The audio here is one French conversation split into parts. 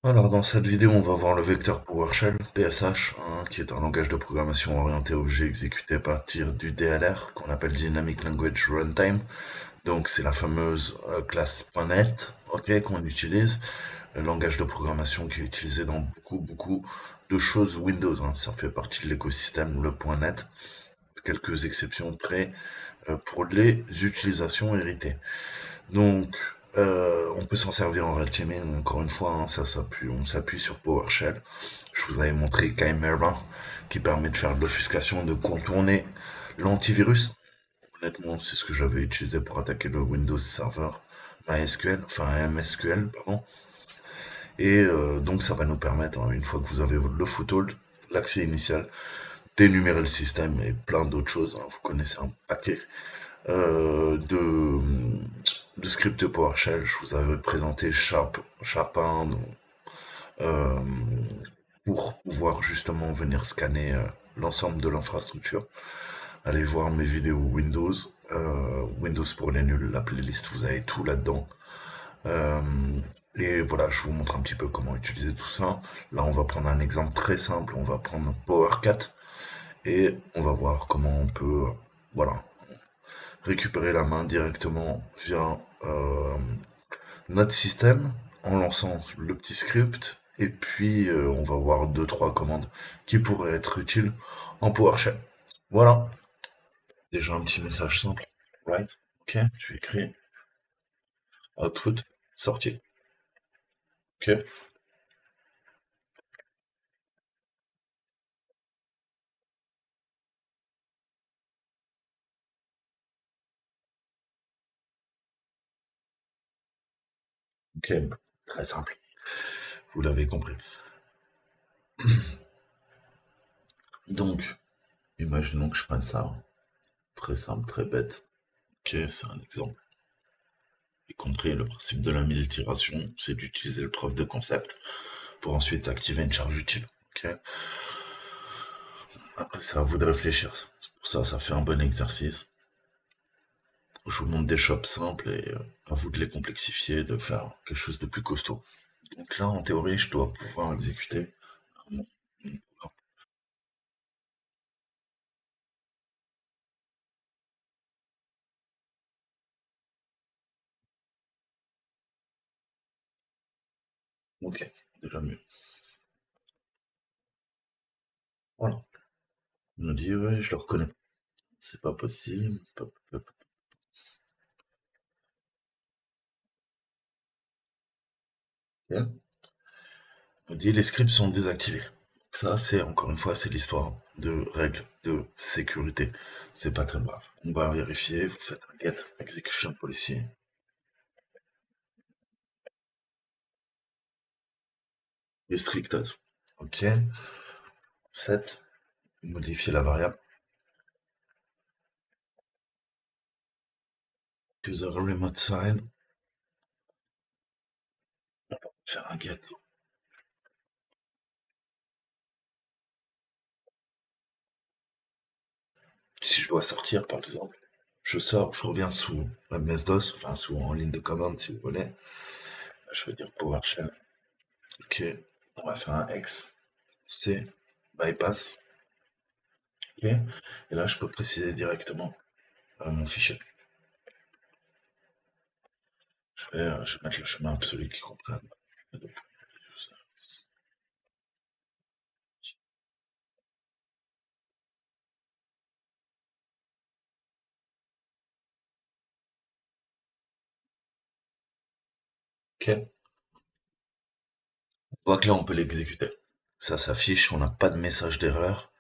Alors, dans cette vidéo, on va voir le vecteur PowerShell, PSH, hein, qui est un langage de programmation orienté objet exécuté à partir du DLR, qu'on appelle Dynamic Language Runtime. Donc, c'est la fameuse classe .NET, ok, qu'on utilise, le langage de programmation qui est utilisé dans beaucoup de choses Windows, hein. Ça fait partie de l'écosystème, le .NET, quelques exceptions près pour les utilisations héritées. Donc, on peut s'en servir en Red Teaming, encore une fois, hein, on s'appuie sur PowerShell. Je vous avais montré Chimera, qui permet de faire de l'offuscation, de contourner l'antivirus. Honnêtement, c'est ce que j'avais utilisé pour attaquer le Windows Server MySQL, enfin MSQL, pardon. Et donc, ça va nous permettre, hein, une fois que vous avez le foothold, l'accès initial, d'énumérer le système et plein d'autres choses, hein, vous connaissez un paquet euh, de, de script PowerShell. Je vous avais présenté Sharp 1 euh, pour pouvoir justement venir scanner l'ensemble de l'infrastructure. Allez voir mes vidéos Windows, Windows pour les nuls, la playlist, vous avez tout là-dedans. Euh, et voilà, je vous montre un petit peu comment utiliser tout ça. Là, on va prendre un exemple très simple. On va prendre PowerCat et on va voir comment on peut, voilà, récupérer la main directement via notre système en lançant le petit script. Et puis, on va voir deux, trois commandes qui pourraient être utiles en PowerShell. Voilà. Déjà un petit message simple. Right. Ok. Tu écris output, sortie. Ok. Ok. Très simple. Vous l'avez compris. Donc, imaginons que je prenne ça. Très simple, très bête. Ok, c'est un exemple. Y compris le principe de la multiration, c'est d'utiliser le preuve de concept pour ensuite activer une charge utile. Ok. Après, c'est à vous de réfléchir. Pour ça, ça fait un bon exercice. Je vous montre des shops simples et à vous de les complexifier, de faire quelque chose de plus costaud. Donc là, en théorie, je dois pouvoir exécuter. Ok, déjà mieux. Voilà. Il me dit, ouais, je le reconnais. C'est pas possible. Pop, pop, ok. Il me dit, les scripts sont désactivés. Ça, c'est encore une fois, c'est l'histoire de règles de sécurité. C'est pas très grave. On va vérifier, vous faites un get execution policy. Restricted. Ok. Set. Modifier la variable. User remote file. Faire un get. Si je dois sortir, par exemple, je sors, je reviens sous MS-DOS, enfin sous en ligne de commande si vous voulez. Je veux dire PowerShell. Ok, on va faire un X, C, bypass. Ok, et là je peux préciser directement mon fichier. Je vais mettre le chemin absolu qui comprenne. Ok, on voit que là on peut l'exécuter. Ça s'affiche, on n'a pas de message d'erreur,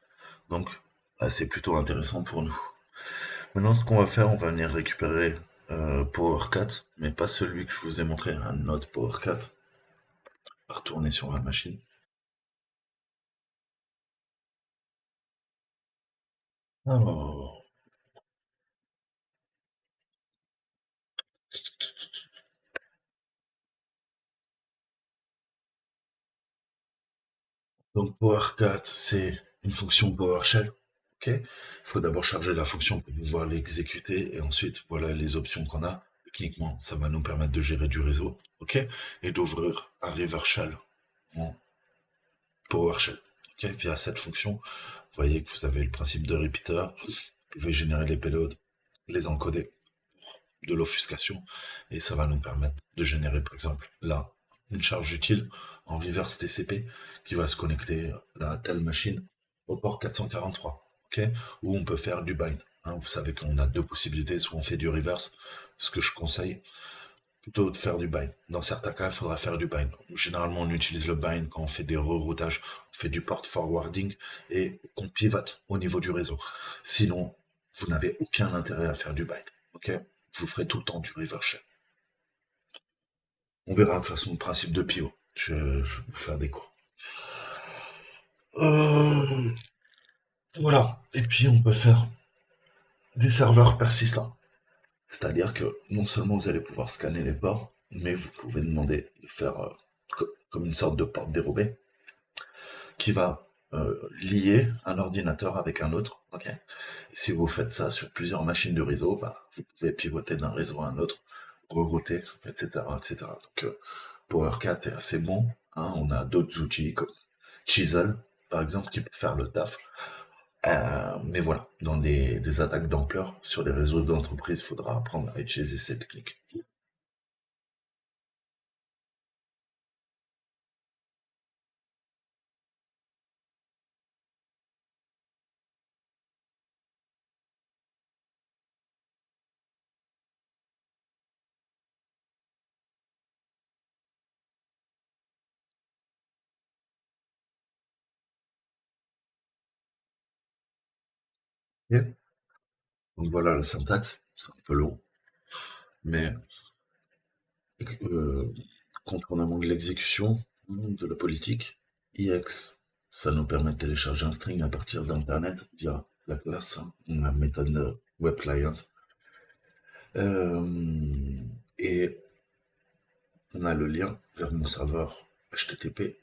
donc là, c'est plutôt intéressant pour nous. Maintenant, ce qu'on va faire, on va venir récupérer PowerCat, mais pas celui que je vous ai montré, un autre PowerCat. On va retourner sur la machine. Alors, donc PowerCat, c'est une fonction PowerShell. Ok. Il faut d'abord charger la fonction pour pouvoir l'exécuter et ensuite, voilà les options qu'on a. Techniquement, ça va nous permettre de gérer du réseau, ok, et d'ouvrir un reverse shell. en PowerShell. Ok, via cette fonction, vous voyez que vous avez le principe de repeater, vous pouvez générer les payloads, les encoder, de l'offuscation, et ça va nous permettre de générer, par exemple, là, une charge utile en reverse TCP qui va se connecter à telle machine au port 443, ok, où on peut faire du bind. Hein, vous savez qu'on a deux possibilités, soit on fait du reverse, ce que je conseille, plutôt de faire du bind. Dans certains cas, il faudra faire du bind. Généralement, on utilise le bind quand on fait des reroutages, on fait du port forwarding et qu'on pivote au niveau du réseau. Sinon, vous n'avez aucun intérêt à faire du bind. Ok, vous ferez tout le temps du reverse shell. On verra de toute façon le principe de pivot. Je vais vous faire des cours. Euh, voilà. Et puis, on peut faire des serveurs persistants. C'est-à-dire que non seulement vous allez pouvoir scanner les ports, mais vous pouvez demander de faire comme une sorte de porte dérobée qui va lier un ordinateur avec un autre. Ok. Et si vous faites ça sur plusieurs machines de réseau, bah, vous pouvez pivoter d'un réseau à un autre, rerouter, etc., etc. Donc PowerCat est assez bon. Hein. On a d'autres outils comme Chisel, par exemple, qui peut faire le taf. Mais voilà, dans des attaques d'ampleur sur les réseaux d'entreprise, il faudra apprendre à utiliser ces techniques. Ok. Donc voilà la syntaxe, c'est un peu long, mais euh, contournement de l'exécution, de la politique, IX, ça nous permet de télécharger un string à partir d'Internet via la classe, hein, la méthode web client. Et on a le lien vers mon serveur HTTP.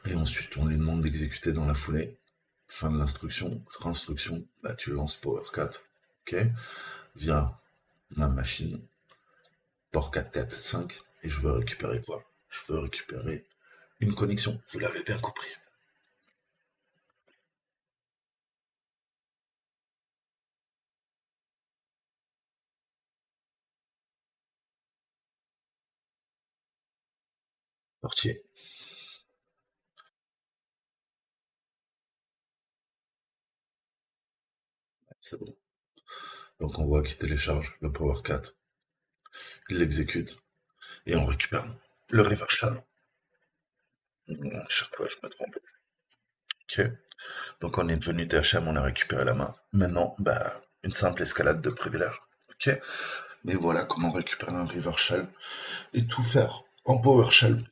Et ensuite, on lui demande d'exécuter dans la foulée. Fin de l'instruction, autre instruction, bah, tu lances PowerCat, ok, via ma machine port 445, et je veux récupérer quoi? Je veux récupérer une connexion, vous l'avez bien compris. Portier, c'est bon. Donc on voit qu'il télécharge le PowerCat, il l'exécute, et on récupère le reverse channel. À chaque fois, je me trompe. Ok. Donc on est devenu THM, on a récupéré la main. Maintenant, bah, une simple escalade de privilèges. Ok. Mais voilà comment récupérer un reverse shell et tout faire en PowerShell